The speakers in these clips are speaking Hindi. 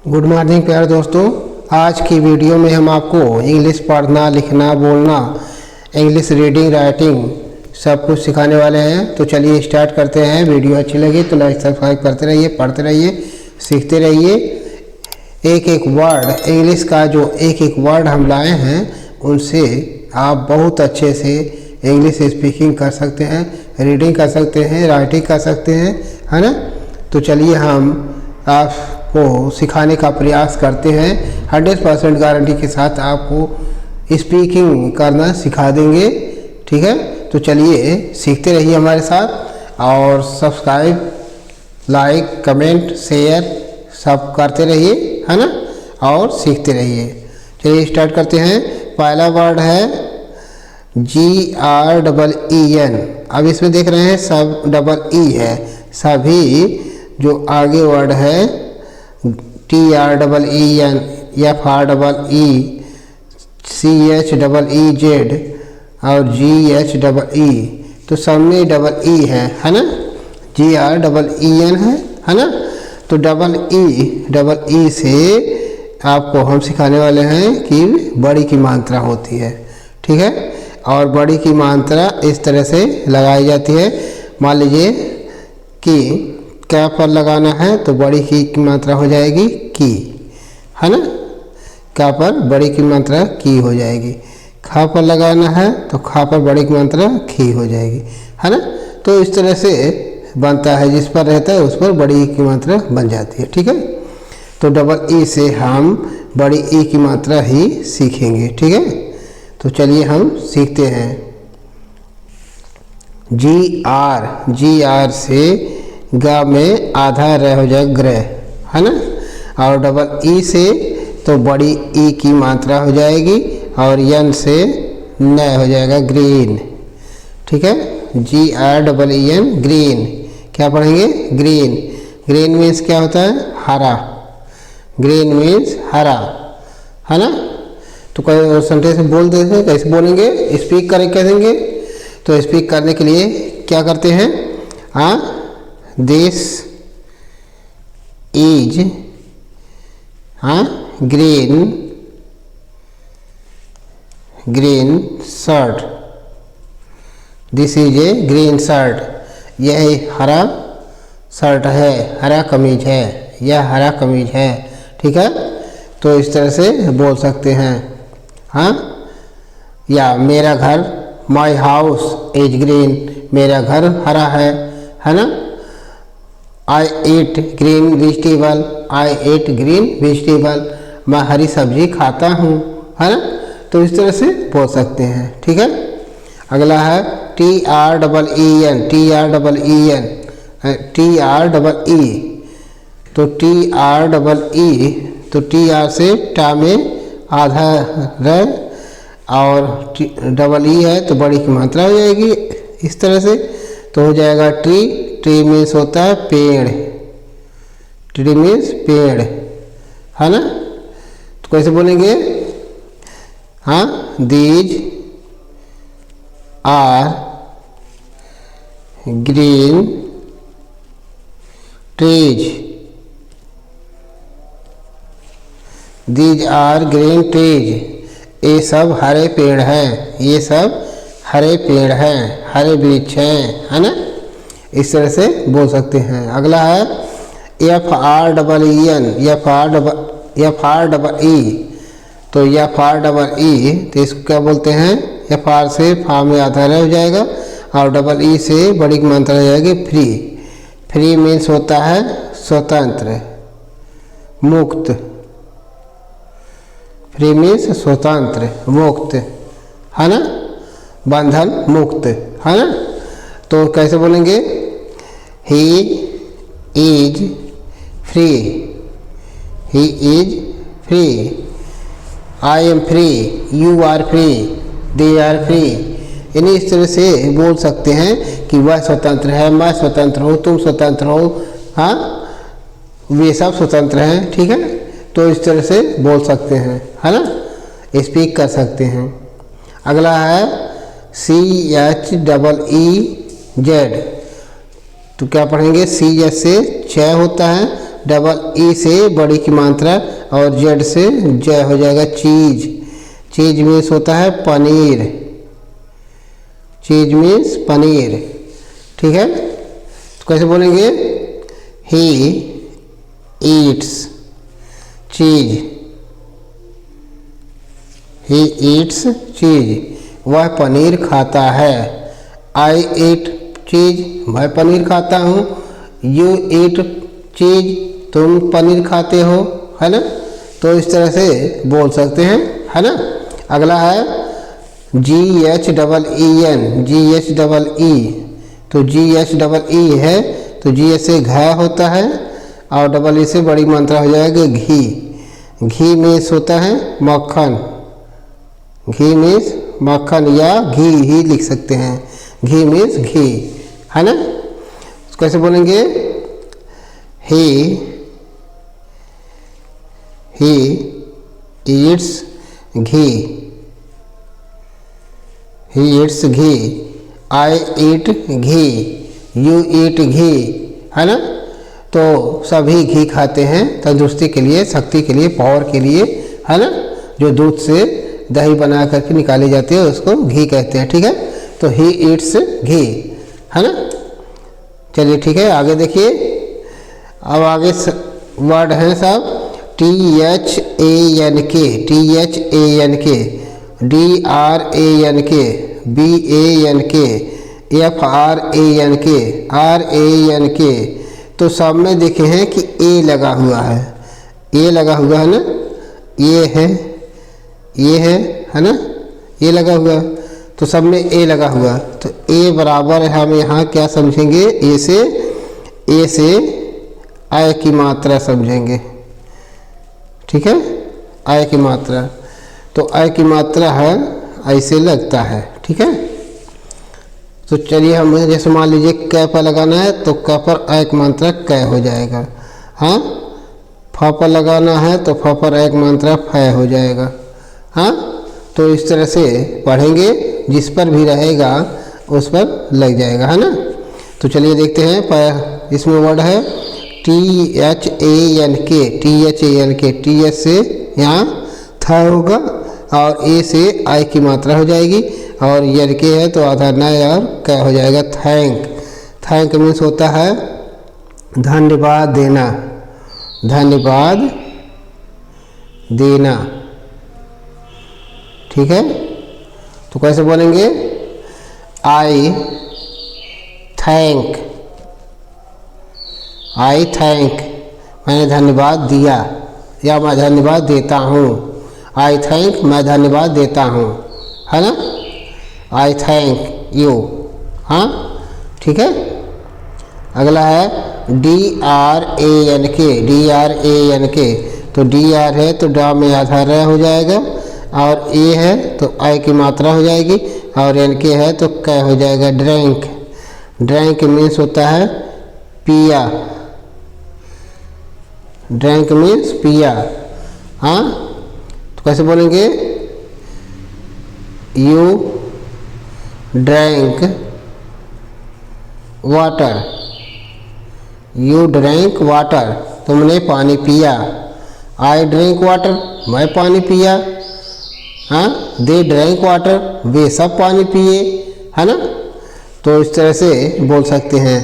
गुड मॉर्निंग प्यारे दोस्तों। आज की वीडियो में हम आपको इंग्लिश पढ़ना, लिखना, बोलना, इंग्लिश रीडिंग, राइटिंग सब कुछ सिखाने वाले हैं। तो चलिए स्टार्ट करते हैं। वीडियो अच्छी लगी तो लाइक सब्सक्राइब करते रहिए, पढ़ते रहिए, सीखते रहिए। एक एक वर्ड इंग्लिश का जो एक एक वर्ड हम लाए हैं उनसे आप बहुत अच्छे से इंग्लिश स्पीकिंग कर सकते हैं, रीडिंग कर सकते हैं, राइटिंग कर सकते हैं, है ना। तो चलिए हम आपको सिखाने का प्रयास करते हैं। 100% गारंटी के साथ आपको स्पीकिंग करना सिखा देंगे, ठीक है। तो चलिए सीखते रहिए हमारे साथ और सब्सक्राइब, लाइक, कमेंट, शेयर सब करते रहिए, है ना, और सीखते रहिए। चलिए स्टार्ट करते हैं। पहला वर्ड है GREEN। अब इसमें देख रहे हैं सब डबल ई है, सभी जो आगे वर्ड है TREEN, FREE, CHEEZ और GHEE, तो सब में डबल ई है ना। GREEN है ना। तो डबल ई से आपको हम सिखाने वाले हैं कि बड़ी की मात्रा होती है, ठीक है। और बड़ी की मात्रा इस तरह से लगाई जाती है। मान लीजिए कि क्या पर लगाना है तो बड़ी की मात्रा हो जाएगी की, है ना। क्या पर बड़ी की मात्रा की हो जाएगी। खा पर लगाना है तो खा पर बड़ी की मात्रा खी हो जाएगी, है ना। तो इस तरह से बनता है, जिस पर रहता है उस पर बड़ी की मात्रा बन जाती है, ठीक है। तो डबल ई से हम बड़ी ई की मात्रा ही सीखेंगे, ठीक है। तो चलिए हम सीखते हैं। जी आर से गा में आधा रह हो जाएगा ग्रह, है ना। और डबल ई से तो बड़ी ई की मात्रा हो जाएगी और यन से न हो जाएगा ग्रीन, ठीक है। GREEN green. क्या पढ़ेंगे? ग्रीन। ग्रीन मीन्स क्या होता है? हरा। ग्रीन मीन्स हरा, है ना। तो कोई सेंटेंस बोल देते हैं, कैसे बोलेंगे? स्पीक करें कहेंगे। तो स्पीक करने के लिए क्या करते हैं? This is green shirt. This is a green shirt. यह हरा शर्ट है, हरा कमीज है, यह हरा कमीज है, ठीक है। तो इस तरह से बोल सकते हैं, हाँ। या मेरा घर, माई हाउस इज ग्रीन, मेरा घर हरा है ना। आई ईट ग्रीन वेजिटेबल, आई ईट ग्रीन वेजिटेबल, मैं हरी सब्जी खाता हूँ, है ना। तो इस तरह से बोल सकते हैं, ठीक है। अगला है TREEN। तो TREE, तो TR से टा में आधा रह और डबल ई है तो बड़ी की मात्रा हो जाएगी इस तरह से। तो हो जाएगा ट्री। ट्री मीन्स होता है पेड़। ट्री मीन्स पेड़, है ना। तो कैसे बोलेंगे? These are green trees. These are green trees. ये सब हरे पेड़ हैं, ये सब हरे पेड़ हैं, हरे वृक्ष हैं, है ना। इस तरह से बोल सकते हैं। अगला है FREE। तो FREE, तो इसको क्या बोलते हैं? FR से फा में आधा रह हो जाएगा और डबल ई से बड़ी की मात्रा हो जाएगी फ्री। फ्री मीन्स होता है स्वतंत्र, मुक्त। फ्री मीन्स स्वतंत्र, मुक्त, है ना। बंधन मुक्त, है ना। तो कैसे बोलेंगे? He is free. He is free. I am free, you are free, they are free. यानी इस तरह से बोल सकते हैं कि वह स्वतंत्र है, मैं स्वतंत्र हूँ, तुम स्वतंत्र हो, हाँ, वे सब स्वतंत्र हैं, ठीक है। तो इस तरह से बोल सकते हैं, है ना, स्पीक कर सकते हैं। अगला है CHEEZ। तो क्या पढ़ेंगे? सी से 6 होता है, डबल ई से बड़ी की मात्रा और जेड से जय हो जाएगा चीज। चीज मीन्स होता है पनीर, चीज मीन्स पनीर, ठीक है। तो कैसे बोलेंगे, ही ईट्स चीज, ही ईट्स चीज, वह पनीर खाता है। आई ईट चीज, मैं पनीर खाता हूँ। यू ईट चीज, तुम पनीर खाते हो, है ना। तो इस तरह से बोल सकते हैं, है ना। अगला है GHEEN, GHEE। तो GHEE है तो G से घ होता है और डबल ई से बड़ी मात्रा हो जाएगी घी। घी मीन्स होता है मक्खन, घी मीन्स मक्खन या घी ही लिख सकते हैं। घी मीन्स घी, है ना। कैसे बोलेंगे, he eats ghee, he eats ghee. I eat ghee, you eat ghee, है ना। तो सभी घी खाते हैं तंदुरुस्ती के लिए, शक्ति के लिए, पावर के लिए, है ना। जो दूध से दही बना करके निकाली जाती है उसको घी कहते हैं, ठीक है। तो ही ईट्स घी, है ना। चलिए ठीक है, आगे देखिए। अब आगे वर्ड हैं सब THANK, THANK, DRANK, BANK, FRANK, RANK। तो सब में देखे हैं कि ए लगा हुआ है, ए लगा हुआ है ना, ये है, ये है ना, ये लगा हुआ। तो सब में ए लगा हुआ, तो ए बराबर है, हम यहाँ क्या समझेंगे, ए से आय की मात्रा समझेंगे, ठीक है। आय की मात्रा, तो आय की मात्रा है ऐसे लगता है, ठीक है। तो चलिए हम जैसे मान लीजिए कै पर लगाना है तो कै पर आय की मात्रा कै हो जाएगा। हाँ, फ पर लगाना है तो फ पर आय की मात्रा फै हो जाएगा। हाँ, तो इस तरह से पढ़ेंगे, जिस पर भी रहेगा उस पर लग जाएगा, है ना। तो चलिए देखते हैं, पर इसमें वर्ड है THANK, THANK, TH से यहाँ था होगा और ए से आई की मात्रा हो जाएगी और यल के है तो आधा नय और क्या हो जाएगा थैंक। थैंक मीन्स होता है धन्यवाद देना, धन्यवाद देना, ठीक है। तो कैसे बोलेंगे, आई थैंक, आई थैंक, मैंने धन्यवाद दिया या मैं धन्यवाद देता हूँ। आई थैंक, मैं धन्यवाद देता हूँ, है ना। आई थैंक यू, हाँ ठीक है। अगला है DRANK, DRANK। तो DR है तो डा में आधा र हो जाएगा और ए है तो आई की मात्रा हो जाएगी और NK है तो कै हो जाएगा ड्रैंक। ड्रैंक मीन्स होता है पिया, ड्रैंक मीन्स पिया, हाँ। तो कैसे बोलेंगे, you drank water, you drank water, तुमने पानी पिया। आई ड्रिंक वाटर, मैं पानी पिया। हाँ, दे ड्रिंक वाटर, वे सब पानी पिए, है ना। तो इस तरह से बोल सकते हैं।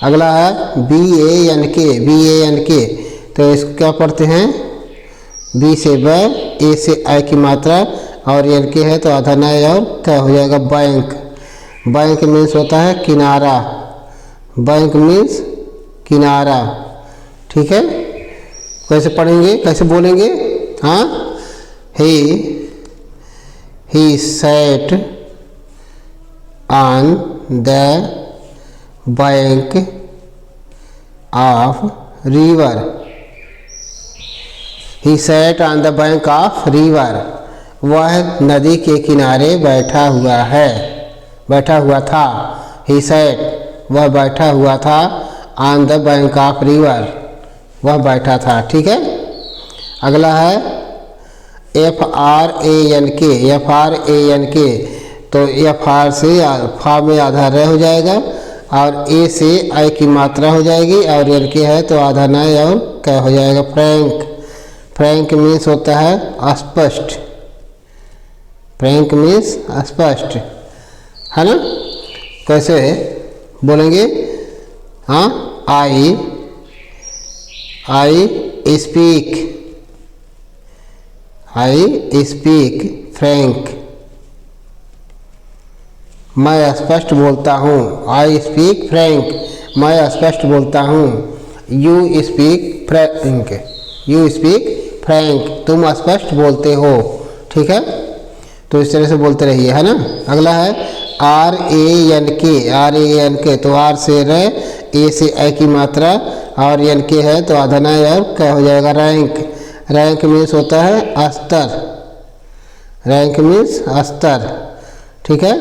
अगला है BANK, BANK। तो इसको क्या पढ़ते हैं, बी से ब, ए से आई की मात्रा और NK है तो आधा नय और क्या हो जाएगा बैंक। बैंक मीन्स होता है किनारा, बैंक मीन्स किनारा, ठीक है। कैसे पढ़ेंगे, कैसे बोलेंगे, हाँ। ही sat on the bank of river, he sat on the bank of river। वह नदी के किनारे बैठा हुआ है, बैठा हुआ था। ही sat, वह बैठा हुआ था, on the bank of river, वह बैठा था, ठीक है। अगला है FRANK, FRANK। तो FR से फा में आधा र हो जाएगा और ए से आई की मात्रा हो जाएगी और एल के है तो आधा नय और क्या हो जाएगा फ्रैंक। फ्रैंक मीन्स होता है स्पष्ट, फ्रैंक मीन्स स्पष्ट, है ना। कैसे बोलेंगे? हाँ, I speak, I speak Frank, मैं स्पष्ट बोलता हूँ। आई स्पीक फ्रैंक, मैं स्पष्ट बोलता हूँ। You speak Frank, you speak Frank, तुम स्पष्ट बोलते हो। ठीक है, तो इस तरह से बोलते रहिए, है ना। अगला है आर ए एन के, आर ए एन के, तो आर से र, ए से ए की मात्रा और एन के है तो आधा नय और क्या हो जाएगा रैंक। रैंक मीन्स होता है स्तर, रैंक मीन्स स्तर। ठीक है,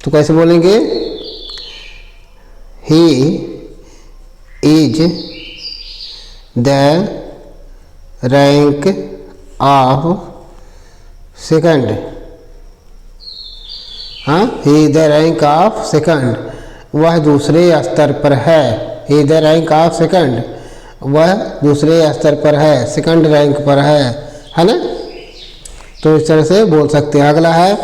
तो कैसे बोलेंगे? He is the rank of second, हाँ, ही द रैंक ऑफ सेकंड, वह दूसरे स्तर पर है। ही द रैंक ऑफ सेकंड, वह दूसरे स्तर पर है, सेकंड रैंक पर है ना। तो इस तरह से बोल सकते हैं। अगला है,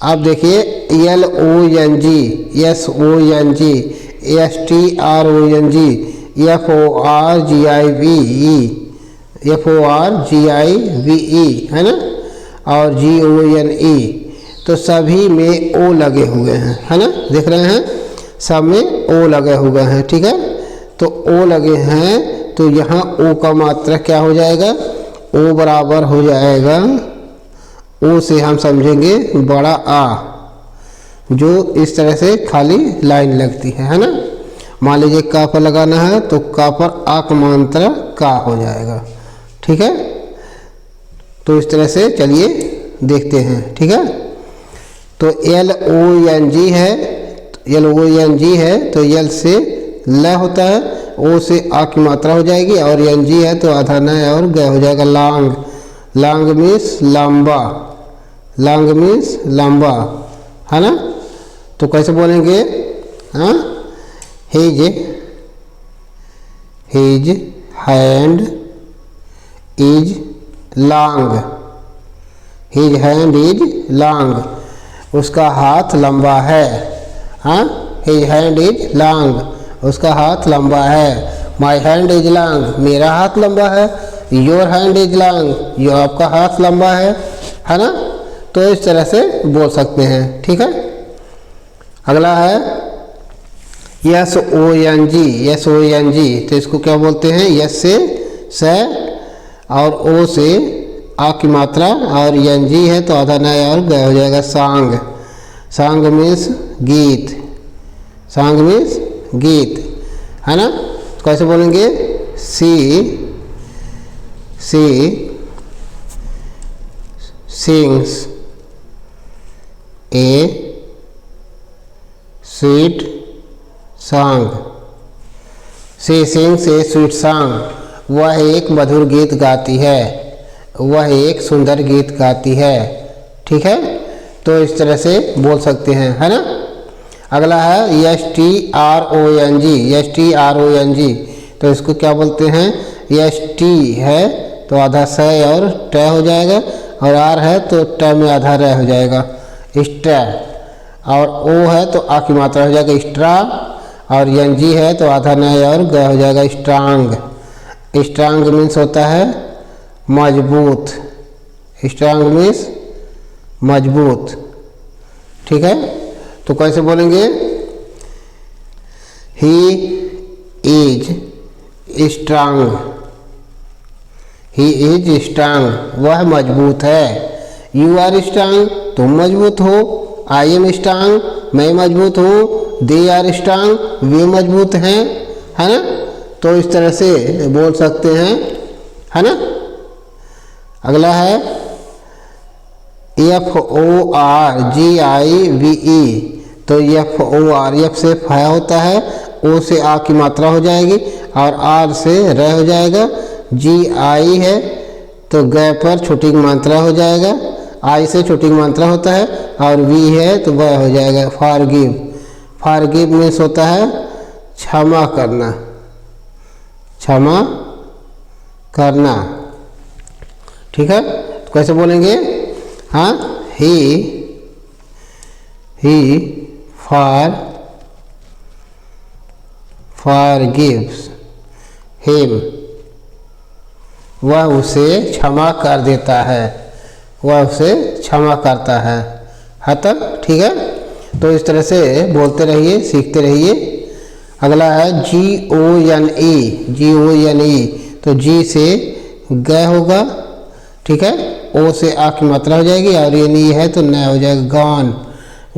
आप देखिए LONG, SONG, STRONG, FORGIVE, है ना, और GONE, तो सभी में ओ लगे हुए हैं, है ना। देख रहे हैं, सब में ओ लगे हुए हैं। ठीक है, तो ओ लगे हैं तो यहाँ ओ का मात्रा क्या हो जाएगा? ओ बराबर हो जाएगा, ओ से हम समझेंगे बड़ा आ, जो इस तरह से खाली लाइन लगती है ना। मान लीजिए का पर लगाना है तो का पर आ का मात्रा का हो जाएगा। ठीक है, तो इस तरह से चलिए देखते हैं। ठीक है, तो LONG है, LONG है तो यल से ल होता है, ओ से आ की मात्रा हो जाएगी और NG है तो आधा न और ग हो जाएगा लॉन्ग। लॉन्ग मीन्स लंबा, लॉन्ग मीन्स लंबा, है ना। तो कैसे बोलेंगे? हाँ, his hand is long, his hand is long, उसका हाथ लंबा है। हाँ, हिज हैंड इज लॉन्ग, उसका हाथ लंबा है। माई हैंड इज लॉन्ग, मेरा हाथ लंबा है। योर हैंड इज लॉन्ग, यो आपका हाथ लंबा है ना। तो इस तरह से बोल सकते हैं। ठीक है, अगला है SONG, SONG, तो इसको क्या बोलते हैं? यस से और ओ से आ की मात्रा और NG है तो आधा नया और ग हो जाएगा सांग। सांग मीन्स गीत, सांग मीन्स गीत, है ना। तो कैसे बोलेंगे? She sings a sweet song, she sings a sweet song, वह एक मधुर गीत गाती है, वह एक सुंदर गीत गाती है। ठीक है, तो इस तरह से बोल सकते हैं, है ना। अगला है STRONG, STRONG, तो इसको क्या बोलते हैं? ST है तो आधा स और ट हो जाएगा और R है तो ट में आधा र हो जाएगा स्ट्रा, और O है तो आ की मात्रा हो जाएगा स्ट्रा, और NG है तो आधा न और ग हो जाएगा स्ट्रांग। स्ट्रांग मीन्स होता है मजबूत, स्ट्रांग मीन्स मजबूत। ठीक है, तो कैसे बोलेंगे? He is strong, he is strong, वह मजबूत है। यू आर स्ट्रांग, तुम मजबूत हो। आई एम स्ट्रांग, मैं मजबूत हूँ। दे आर स्ट्रांग, वे मजबूत हैं, है ना। तो इस तरह से बोल सकते हैं, है ना। अगला है FORGIVE, तो FOR, F से फ होता है, O से आ की मात्रा हो जाएगी और R से र हो जाएगा। GI है तो ग पर छोटी की मात्रा हो जाएगा, I से छोटी की मात्रा होता है, और V है तो वह हो जाएगा फॉरगिव। फॉरगिव मीन्स होता है क्षमा करना, क्षमा करना। ठीक है, तो कैसे बोलेंगे? हाँ, ही फॉरगिव्स हिम, वह उसे क्षमा कर देता है, वह उसे क्षमा करता है। हाँ तक ठीक है। तो इस तरह से बोलते रहिए, सीखते रहिए। अगला है GONE, GONE। तो जी से ग होगा, ठीक है, ओ से आ की मात्रा हो जाएगी और ये नी है तो न हो जाएगा गॉन।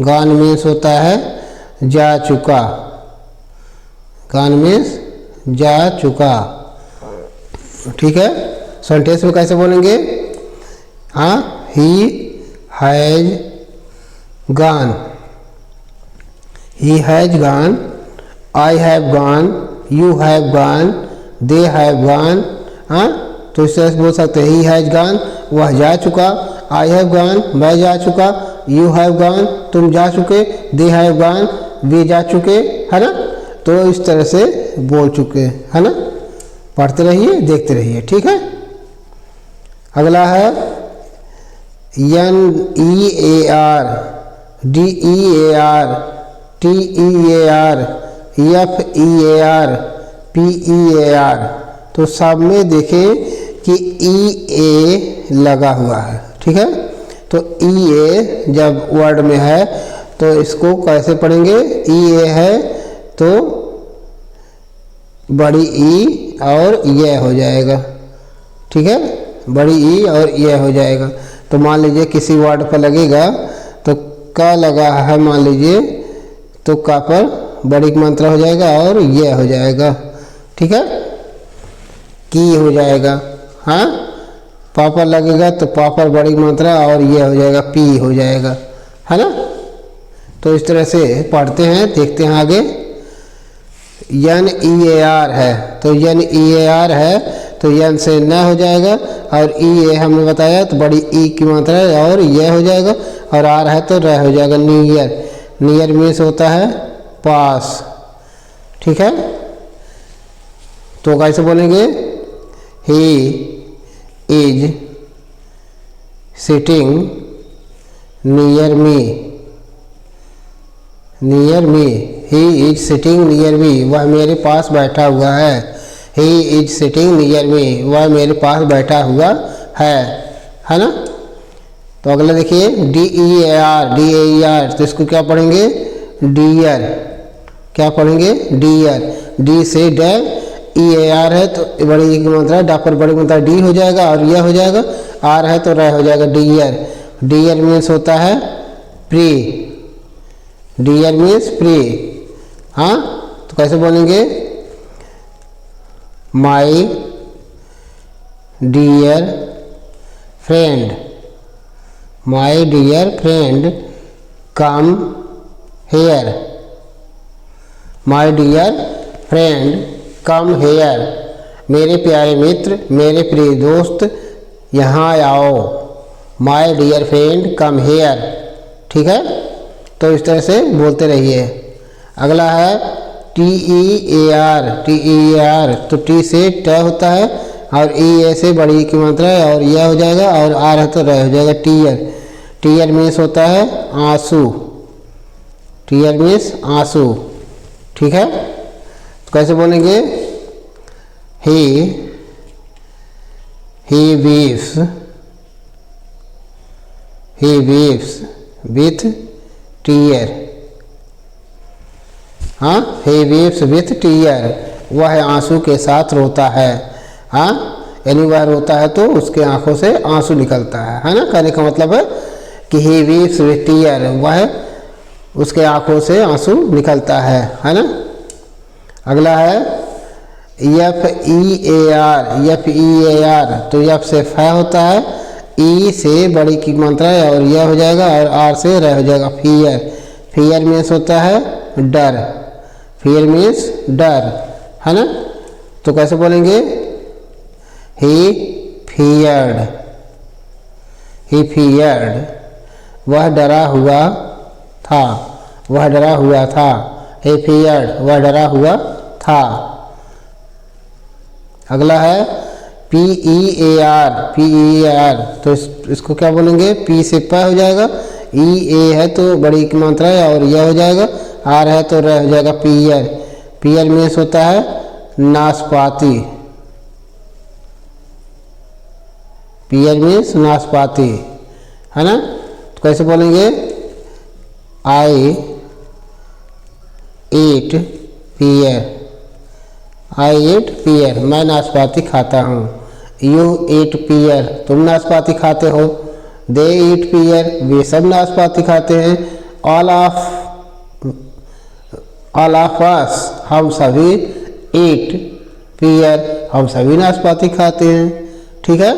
गॉन मीन्स होता है जा चुका, गॉन मीन्स जा चुका। ठीक है, सेंटेंस में कैसे बोलेंगे? हाँ, he has gone, he has gone, I have gone, you have gone, they have gone. हाँ, तो इस तरह से बोल सकते हैं, ही हैज गॉन, वह जा चुका, आई हैव गॉन, मैं जा चुका, यू हैव गॉन, तुम जा चुके, दे हैव गॉन, वे जा चुके, है ना। तो इस तरह से बोल चुके, है ना। पढ़ते रहिए, देखते रहिए। ठीक है, अगला है NEAR, DEAR, TEAR, FEAR, PEAR। तो सब में देखें कि EA लगा हुआ है। ठीक है, तो EA जब वर्ड में है तो इसको कैसे पढ़ेंगे? EA है तो बड़ी ई और ये हो जाएगा। ठीक है, बड़ी ई और ये हो जाएगा। तो मान लीजिए किसी वर्ड पर लगेगा तो का लगा है, मान लीजिए, तो का पर बड़ी मात्रा हो जाएगा और ये हो जाएगा। ठीक है, की हो जाएगा। हाँ, पापर लगेगा तो पापर बड़ी मात्रा और ये हो जाएगा, पी हो जाएगा, है ना। तो इस तरह से पढ़ते हैं, देखते हैं आगे। NEAR है तो NEAR है तो यन से न हो जाएगा और ई हमने बताया तो बड़ी ई की मात्रा है और यह हो जाएगा और आर है तो रह हो जाएगा। नियर, नियर मीन्स होता है पास। ठीक है, तो कैसे बोलेंगे? He is sitting near me, near me, he is sitting near me, वह मेरे पास बैठा हुआ है। He is sitting near me, वह मेरे पास बैठा हुआ है ना। तो अगला देखिए DEAR, DEAR, तो इसको क्या पढ़ेंगे? डियर, क्या पढ़ेंगे? डियर। डी से डे, EAR है तो बड़ी ई की मात्रा, डा पर बड़ी मात्रा डी हो जाएगा और यह हो जाएगा, आर है तो रह हो जाएगा, डियर। डियर मीन्स होता है प्री, डियर मीन्स प्री। हाँ, तो कैसे बोलेंगे? My dear friend, my dear friend come here, my dear friend come here, मेरे प्यारे मित्र, मेरे प्रिय दोस्त यहाँ आओ। My dear friend come here. ठीक है, तो इस तरह से बोलते रहिए। अगला है TEAR, TEAR, तो टी से ट होता है और ई से बड़ी की मात्रा है और यह हो जाएगा और आर है तो रह हो जाएगा, टीयर। टीयर मीन्स होता है आंसू, टीयर मीन्स आंसू। ठीक है, तो कैसे बोलेंगे? He weaves, he weaves with tear. हाँ, ही वीव्स विथ टीयर, वह आंसू के साथ रोता है। हाँ, यानी वह रोता है तो उसके आंखों से आंसू निकलता है ना। कहने का मतलब है कि ही वीव्स विथ टीयर, वह उसके आंखों से आंसू निकलता है ना। अगला है FEAR, FEAR, तो एफ से फ होता है, ई से बड़ी की मात्रा है और यह हो जाएगा और आर से रह हो जाएगा, फियर। फियर मीन्स होता है डर, फियर मीन्स डर, है ना। तो कैसे बोलेंगे? ही फियर्ड, ही फियर्ड, वह डरा हुआ था, वह डरा हुआ था। he feared, वह डरा हुआ था। अगला है PEAR, तो इसको क्या बोलेंगे, P से प हो जाएगा, EA है तो बड़ी की मात्रा है और यह हो जाएगा, R है तो रह हो जाएगा पीयर। पीयर मीन्स होता है नाशपाती, पीयर मीन्स नाशपाती, है ना। तो कैसे बोलेंगे, आई ईट पियर, मैं नाशपाती खाता हूँ। यू ईट पियर, तुम नाशपाती खाते हो। दे ईट पियर, वे सब नाशपाती खाते हैं। ऑल ऑफ अस, हम सभी। ईट पियर, हम सभी नाशपाती खाते हैं। ठीक है,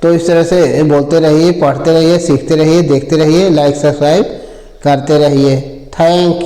तो इस तरह से बोलते रहिए, पढ़ते रहिए, सीखते रहिए, देखते रहिए, लाइक सब्सक्राइब करते रहिए। Thank you.